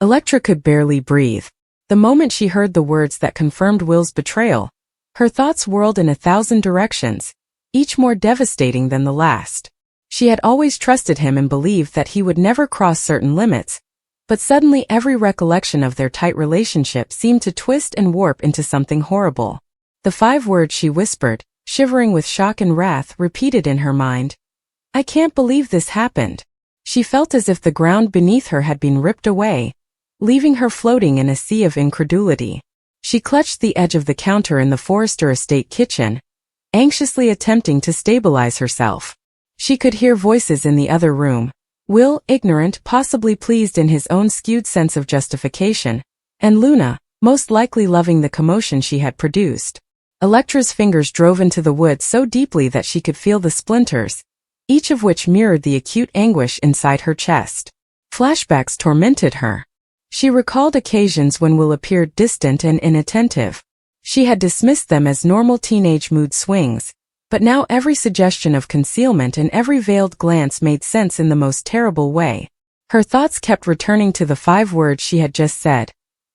Electra could barely breathe. The moment she heard the words that confirmed Will's betrayal, her thoughts whirled in 1,000 directions, each more devastating than the last. She had always trusted him and believed that he would never cross certain limits, but suddenly every recollection of their tight relationship seemed to twist and warp into something horrible. The 5 words she whispered, shivering with shock and wrath, repeated in her mind. I can't believe this happened. She felt as if the ground beneath her had been ripped away, leaving her floating in a sea of incredulity. She clutched the edge of the counter in the Forrester estate kitchen, anxiously attempting to stabilize herself. She could hear voices in the other room, Will, ignorant, possibly pleased in his own skewed sense of justification, and Luna, most likely loving the commotion she had produced. Electra's fingers drove into the wood so deeply that she could feel the splinters, each of which mirrored the acute anguish inside her chest. Flashbacks tormented her. She recalled occasions when Will appeared distant and inattentive. She had dismissed them as normal teenage mood swings, but now every suggestion of concealment and every veiled glance made sense in the most terrible way. Her thoughts kept returning to the 5 words she had just said,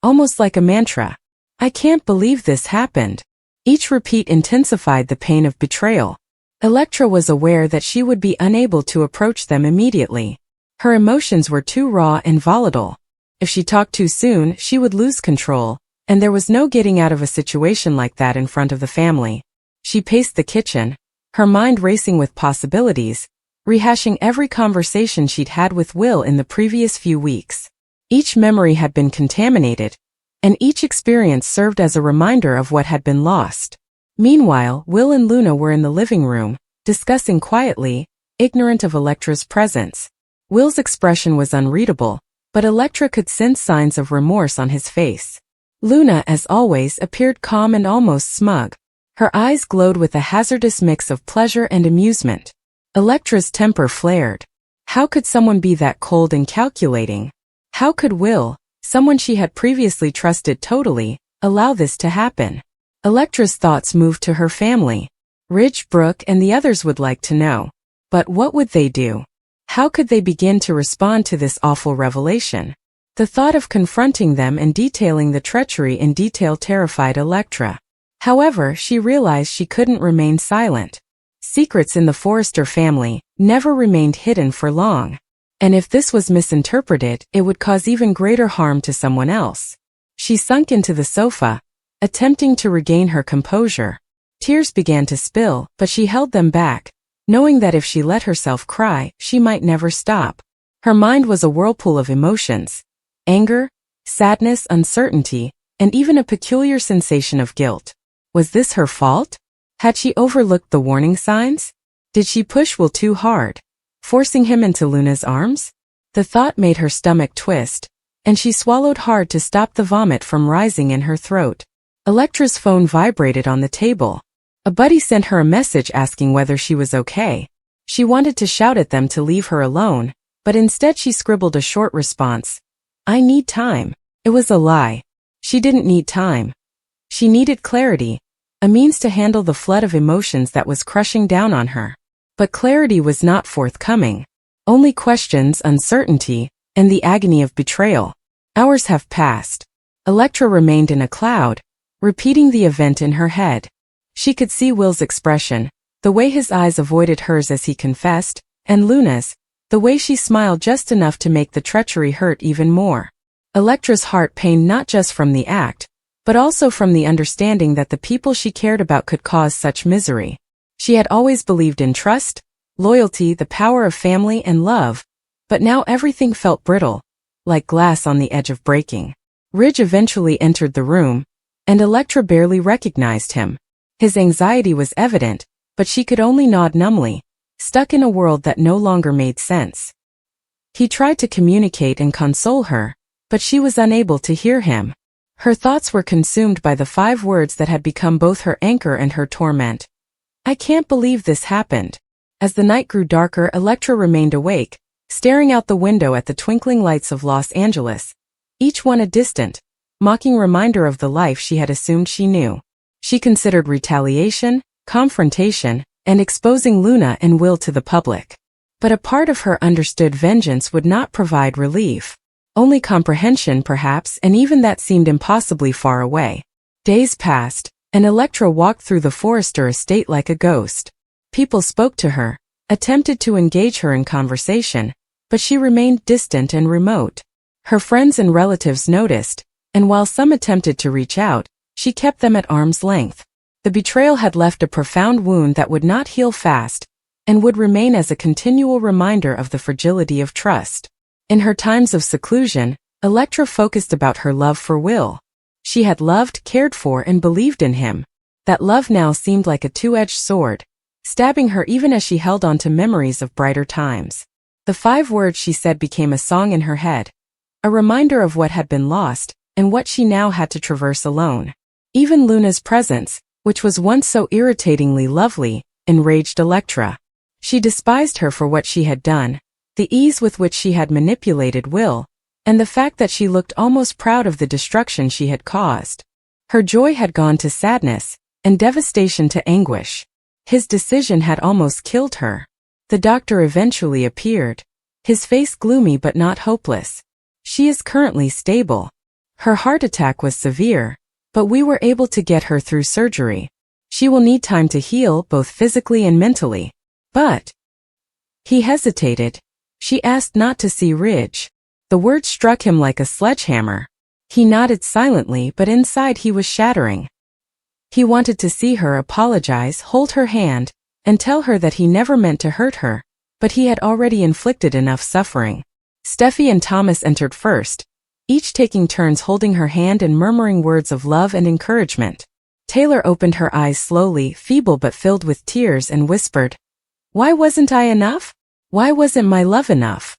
almost like a mantra. I can't believe this happened. Each repeat intensified the pain of betrayal. Electra was aware that she would be unable to approach them immediately. Her emotions were too raw and volatile. If she talked too soon, she would lose control, and there was no getting out of a situation like that in front of the family. She paced the kitchen, her mind racing with possibilities, rehashing every conversation she'd had with Will in the previous few weeks. Each memory had been contaminated, and each experience served as a reminder of what had been lost. Meanwhile, Will and Luna were in the living room, discussing quietly, ignorant of Electra's presence. Will's expression was unreadable, but Electra could sense signs of remorse on his face. Luna, as always, appeared calm and almost smug. Her eyes glowed with a hazardous mix of pleasure and amusement. Electra's temper flared. How could someone be that cold and calculating? How could Will, someone she had previously trusted totally, allow this to happen? Electra's thoughts moved to her family. Ridge, Brooke, and the others would like to know. But what would they do? How could they begin to respond to this awful revelation? The thought of confronting them and detailing the treachery in detail terrified Electra. However, she realized she couldn't remain silent. Secrets in the Forrester family never remained hidden for long. And if this was misinterpreted, it would cause even greater harm to someone else. She sunk into the sofa, attempting to regain her composure. Tears began to spill, but she held them back, knowing that if she let herself cry, she might never stop. Her mind was a whirlpool of emotions: anger, sadness, uncertainty, and even a peculiar sensation of guilt. Was this her fault? Had she overlooked the warning signs? Did she push Will too hard, forcing him into Luna's arms? The thought made her stomach twist, and she swallowed hard to stop the vomit from rising in her throat. Electra's phone vibrated on the table. A buddy sent her a message asking whether she was okay. She wanted to shout at them to leave her alone, but instead she scribbled a short response. I need time. It was a lie. She didn't need time. She needed clarity, a means to handle the flood of emotions that was crushing down on her. But clarity was not forthcoming. Only questions, uncertainty, and the agony of betrayal. Hours have passed. Electra remained in a cloud, repeating the event in her head. She could see Will's expression, the way his eyes avoided hers as he confessed, and Luna's, the way she smiled just enough to make the treachery hurt even more. Electra's heart pained not just from the act, but also from the understanding that the people she cared about could cause such misery. She had always believed in trust, loyalty, the power of family and love, but now everything felt brittle, like glass on the edge of breaking. Ridge eventually entered the room, and Electra barely recognized him. His anxiety was evident, but she could only nod numbly, stuck in a world that no longer made sense. He tried to communicate and console her, but she was unable to hear him. Her thoughts were consumed by the 5 words that had become both her anchor and her torment. I can't believe this happened. As the night grew darker, Electra remained awake, staring out the window at the twinkling lights of Los Angeles, each one a distant, mocking reminder of the life she had assumed she knew. She considered retaliation, confrontation, and exposing Luna and Will to the public. But a part of her understood vengeance would not provide relief. Only comprehension, perhaps, and even that seemed impossibly far away. Days passed, and Electra walked through the Forrester estate like a ghost. People spoke to her, attempted to engage her in conversation, but she remained distant and remote. Her friends and relatives noticed, and while some attempted to reach out, she kept them at arm's length. The betrayal had left a profound wound that would not heal fast, and would remain as a continual reminder of the fragility of trust. In her times of seclusion, Electra focused about her love for Will. She had loved, cared for, and believed in him. That love now seemed like a two-edged sword, stabbing her even as she held on to memories of brighter times. The 5 words she said became a song in her head, a reminder of what had been lost, and what she now had to traverse alone. Even Luna's presence, which was once so irritatingly lovely, enraged Electra. She despised her for what she had done, the ease with which she had manipulated Will, and the fact that she looked almost proud of the destruction she had caused. Her joy had gone to sadness, and devastation to anguish. His decision had almost killed her. The doctor eventually appeared, his face gloomy but not hopeless. She is currently stable. Her heart attack was severe, but we were able to get her through surgery. She will need time to heal both physically and mentally. But he hesitated. She asked not to see Ridge. The word struck him like a sledgehammer. He nodded silently, but inside he was shattering. He wanted to see her apologize, hold her hand, and tell her that he never meant to hurt her, but he had already inflicted enough suffering. Steffi and Thomas entered first, each taking turns holding her hand and murmuring words of love and encouragement. Taylor opened her eyes slowly, feeble but filled with tears, and whispered, "Why wasn't I enough? Why wasn't my love enough?"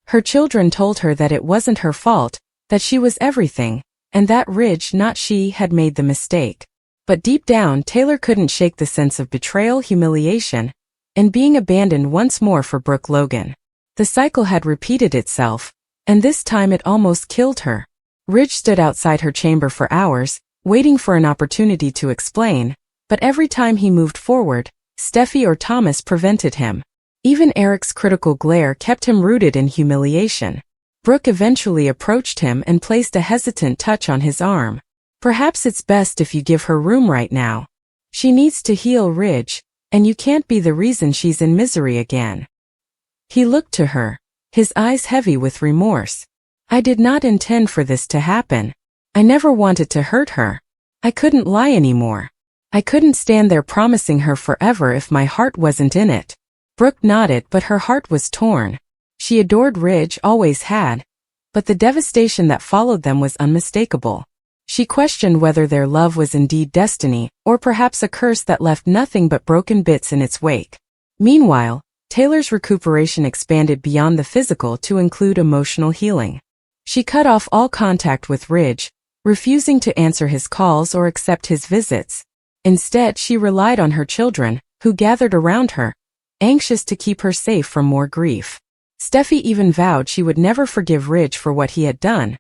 Her children told her that it wasn't her fault, that she was everything, and that Ridge, not she, had made the mistake. But deep down, Taylor couldn't shake the sense of betrayal, humiliation, and being abandoned once more for Brooke Logan. The cycle had repeated itself, and this time it almost killed her. Ridge stood outside her chamber for hours, waiting for an opportunity to explain, but every time he moved forward, Steffi or Thomas prevented him. Even Eric's critical glare kept him rooted in humiliation. Brooke eventually approached him and placed a hesitant touch on his arm. "Perhaps it's best if you give her room right now. She needs to heal, Ridge, and you can't be the reason she's in misery again." He looked to her, his eyes heavy with remorse. "I did not intend for this to happen. I never wanted to hurt her. I couldn't lie anymore. I couldn't stand there promising her forever if my heart wasn't in it." Brooke nodded, but her heart was torn. She adored Ridge, always had, but the devastation that followed them was unmistakable. She questioned whether their love was indeed destiny, or perhaps a curse that left nothing but broken bits in its wake. Meanwhile, Taylor's recuperation expanded beyond the physical to include emotional healing. She cut off all contact with Ridge, refusing to answer his calls or accept his visits. Instead, she relied on her children, who gathered around her, anxious to keep her safe from more grief. Steffi even vowed she would never forgive Ridge for what he had done,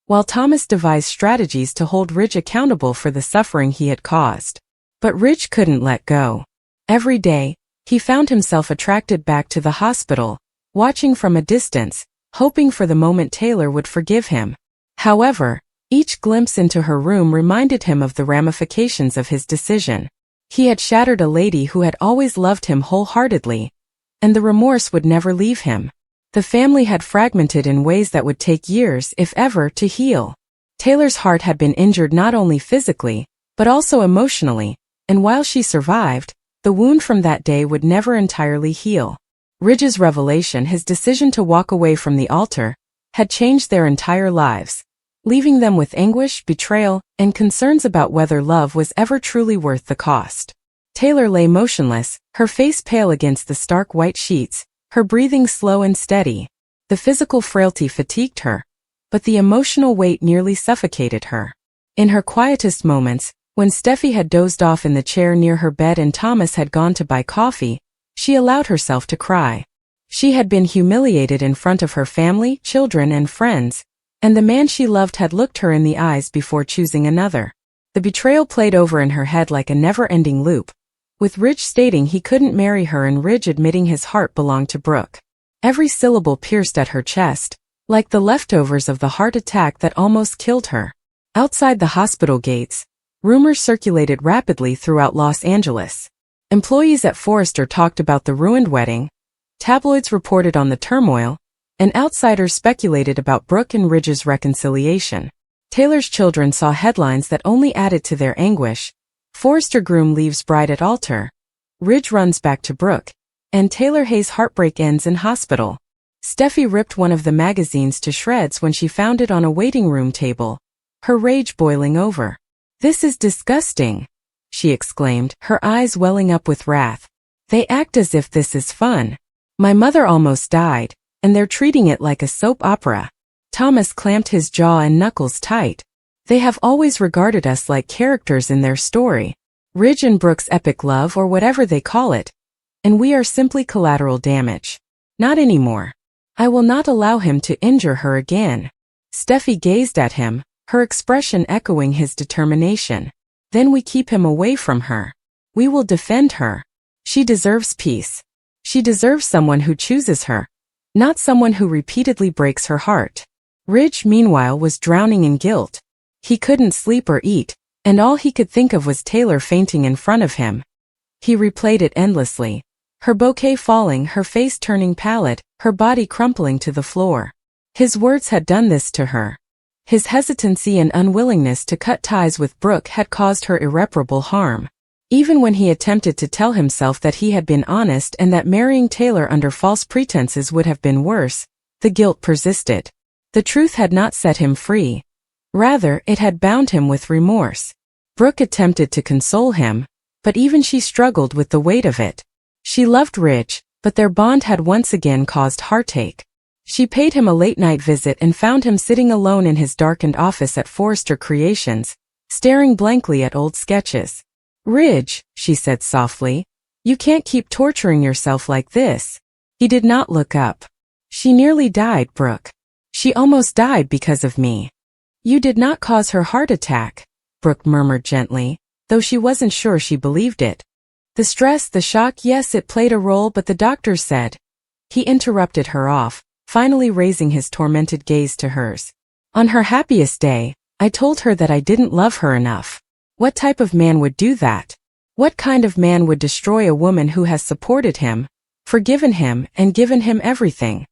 while Thomas devised strategies to hold Ridge accountable for the suffering he had caused. But Ridge couldn't let go. Every day, he found himself attracted back to the hospital, watching from a distance, hoping for the moment Taylor would forgive him. However, each glimpse into her room reminded him of the ramifications of his decision. He had shattered a lady who had always loved him wholeheartedly, and the remorse would never leave him. The family had fragmented in ways that would take years, if ever, to heal. Taylor's heart had been injured not only physically, but also emotionally, and while she survived, the wound from that day would never entirely heal. Ridge's revelation, his decision to walk away from the altar, had changed their entire lives, leaving them with anguish, betrayal, and concerns about whether love was ever truly worth the cost. Taylor lay motionless, her face pale against the stark white sheets, her breathing slow and steady. The physical frailty fatigued her, but the emotional weight nearly suffocated her. In her quietest moments, when Steffi had dozed off in the chair near her bed and Thomas had gone to buy coffee, she allowed herself to cry. She had been humiliated in front of her family, children, and friends, and the man she loved had looked her in the eyes before choosing another. The betrayal played over in her head like a never-ending loop, with Ridge stating he couldn't marry her and Ridge admitting his heart belonged to Brooke. Every syllable pierced at her chest, like the leftovers of the heart attack that almost killed her. Outside the hospital gates, rumors circulated rapidly throughout Los Angeles. Employees at Forrester talked about the ruined wedding, tabloids reported on the turmoil, and outsiders speculated about Brooke and Ridge's reconciliation. Taylor's children saw headlines that only added to their anguish. Forrester groom leaves bride at altar. Ridge runs back to Brooke. And Taylor Hayes' heartbreak ends in hospital. Steffi ripped one of the magazines to shreds when she found it on a waiting room table, her rage boiling over. "This is disgusting," she exclaimed, her eyes welling up with wrath. "They act as if this is fun. My mother almost died, and they're treating it like a soap opera." Thomas clamped his jaw and knuckles tight. "They have always regarded us like characters in their story. Ridge and Brooke's epic love or whatever they call it. And we are simply collateral damage. Not anymore. I will not allow him to injure her again." Steffi gazed at him, her expression echoing his determination. "Then we keep him away from her. We will defend her. She deserves peace. She deserves someone who chooses her, not someone who repeatedly breaks her heart." Ridge, meanwhile, was drowning in guilt. He couldn't sleep or eat, and all he could think of was Taylor fainting in front of him. He replayed it endlessly. Her bouquet falling, her face turning pallid, her body crumpling to the floor. His words had done this to her. His hesitancy and unwillingness to cut ties with Brooke had caused her irreparable harm. Even when he attempted to tell himself that he had been honest and that marrying Taylor under false pretenses would have been worse, the guilt persisted. The truth had not set him free. Rather, it had bound him with remorse. Brooke attempted to console him, but even she struggled with the weight of it. She loved Ridge, but their bond had once again caused heartache. She paid him a late-night visit and found him sitting alone in his darkened office at Forrester Creations, staring blankly at old sketches. "Ridge," she said softly, "you can't keep torturing yourself like this." He did not look up. "She nearly died, Brooke. She almost died because of me." "You did not cause her heart attack," Brooke murmured gently, though she wasn't sure she believed it. "The stress, the shock, yes, it played a role, but the doctors said." He interrupted her off, finally raising his tormented gaze to hers. "On her happiest day, I told her that I didn't love her enough. What type of man would do that? What kind of man would destroy a woman who has supported him, forgiven him, and given him everything?"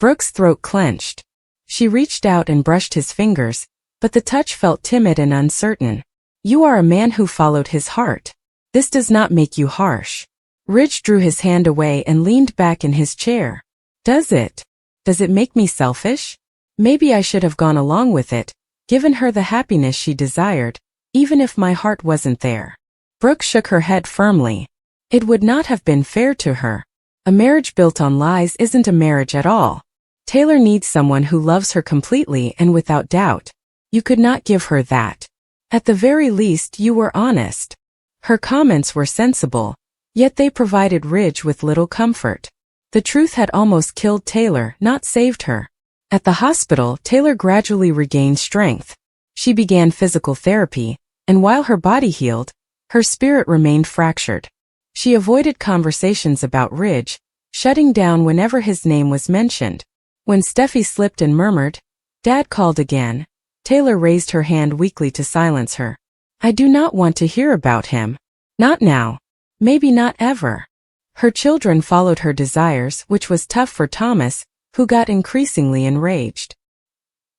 Brooke's throat clenched. She reached out and brushed his fingers, but the touch felt timid and uncertain. "You are a man who followed his heart. This does not make you harsh." Ridge drew his hand away and leaned back in his chair. "Does it? Does it make me selfish? Maybe I should have gone along with it, given her the happiness she desired, even if my heart wasn't there." Brooke shook her head firmly. It would not have been fair to her. A marriage built on lies isn't a marriage at all. Taylor needs someone who loves her completely and without doubt. You could not give her that. At the very least, you were honest. Her comments were sensible, yet they provided Ridge with little comfort. The truth had almost killed Taylor, not saved her. At the hospital, Taylor gradually regained strength. She began physical therapy, and while her body healed, her spirit remained fractured. She avoided conversations about Ridge, shutting down whenever his name was mentioned. When Steffi slipped and murmured, "Dad called again," Taylor raised her hand weakly to silence her. "I do not want to hear about him. Not now. Maybe not ever." Her children followed her desires, which was tough for Thomas, who got increasingly enraged.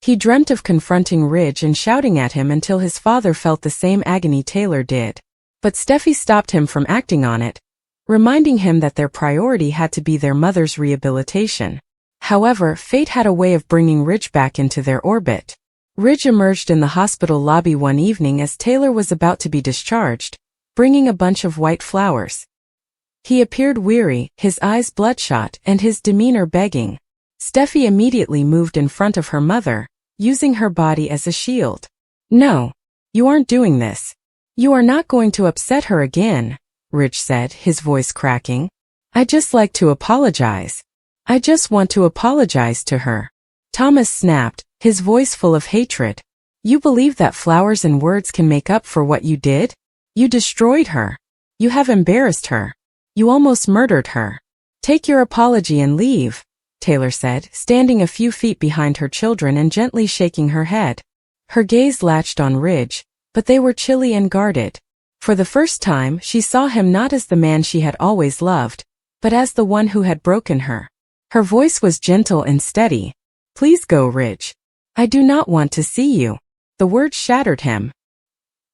He dreamt of confronting Ridge and shouting at him until his father felt the same agony Taylor did. But Steffi stopped him from acting on it, reminding him that their priority had to be their mother's rehabilitation. However, fate had a way of bringing Ridge back into their orbit. Ridge emerged in the hospital lobby one evening as Taylor was about to be discharged, bringing a bunch of white flowers. He appeared weary, his eyes bloodshot, and his demeanor begging. Steffi immediately moved in front of her mother, using her body as a shield. "No. You aren't doing this. You are not going to upset her again," Ridge said, his voice cracking. "I'd just like to apologize. I just want to apologize to her." Thomas snapped, his voice full of hatred. "You believe that flowers and words can make up for what you did? You destroyed her. You have embarrassed her. You almost murdered her. Take your apology and leave." Taylor said, standing a few feet behind her children and gently shaking her head. Her gaze latched on Ridge, but they were chilly and guarded. For the first time, she saw him not as the man she had always loved, but as the one who had broken her. Her voice was gentle and steady. "Please go, Ridge. I do not want to see you." The words shattered him.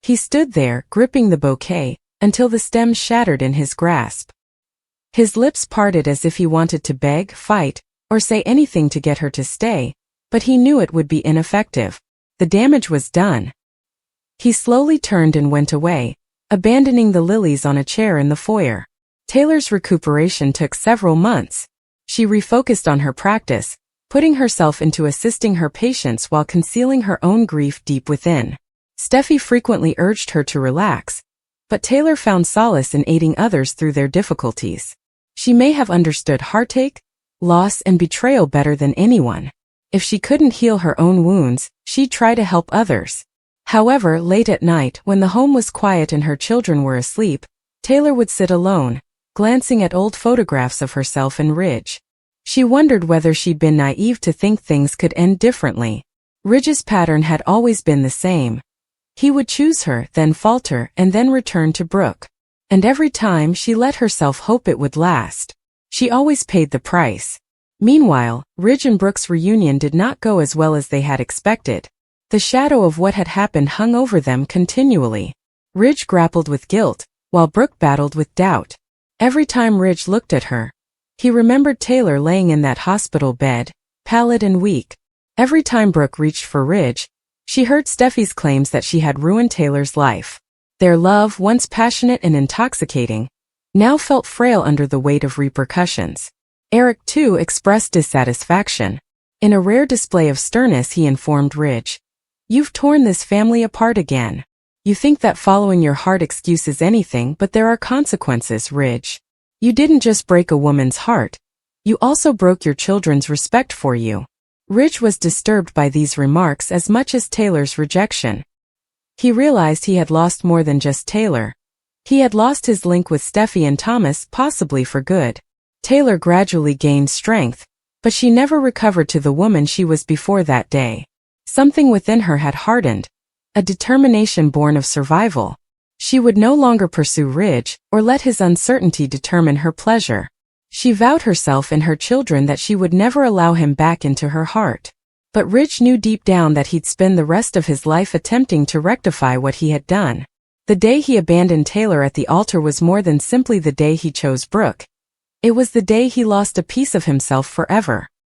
He stood there, gripping the bouquet, until the stems shattered in his grasp. His lips parted as if he wanted to beg, fight, or say anything to get her to stay, but he knew it would be ineffective. The damage was done. He slowly turned and went away, abandoning the lilies on a chair in the foyer. Taylor's recuperation took several months. She refocused on her practice, putting herself into assisting her patients while concealing her own grief deep within. Steffi frequently urged her to relax, but Taylor found solace in aiding others through their difficulties. She may have understood heartache, loss, and betrayal better than anyone. If she couldn't heal her own wounds, she'd try to help others. However, late at night, when the home was quiet and her children were asleep, Taylor would sit alone, glancing at old photographs of herself and Ridge. She wondered whether she'd been naive to think things could end differently. Ridge's pattern had always been the same. He would choose her, then falter, and then return to Brooke. And every time she let herself hope it would last, she always paid the price. Meanwhile, Ridge and Brooke's reunion did not go as well as they had expected. The shadow of what had happened hung over them continually. Ridge grappled with guilt, while Brooke battled with doubt. Every time Ridge looked at her, he remembered Taylor laying in that hospital bed, pallid and weak. Every time Brooke reached for Ridge, she heard Steffi's claims that she had ruined Taylor's life. Their love, once passionate and intoxicating, now felt frail under the weight of repercussions. Eric, too, expressed dissatisfaction. In a rare display of sternness, he informed Ridge, "You've torn this family apart again. You think that following your heart excuses anything, but there are consequences, Ridge. You didn't just break a woman's heart, you also broke your children's respect for you." Ridge was disturbed by these remarks as much as Taylor's rejection. He realized he had lost more than just Taylor. He had lost his link with Steffi and Thomas, possibly for good. Taylor gradually gained strength, but she never recovered to the woman she was before that day. Something within her had hardened, a determination born of survival. She would no longer pursue Ridge, or let his uncertainty determine her pleasure. She vowed herself and her children that she would never allow him back into her heart. But Ridge knew deep down that he'd spend the rest of his life attempting to rectify what he had done. The day he abandoned Taylor at the altar was more than simply the day he chose Brooke. It was the day he lost a piece of himself forever.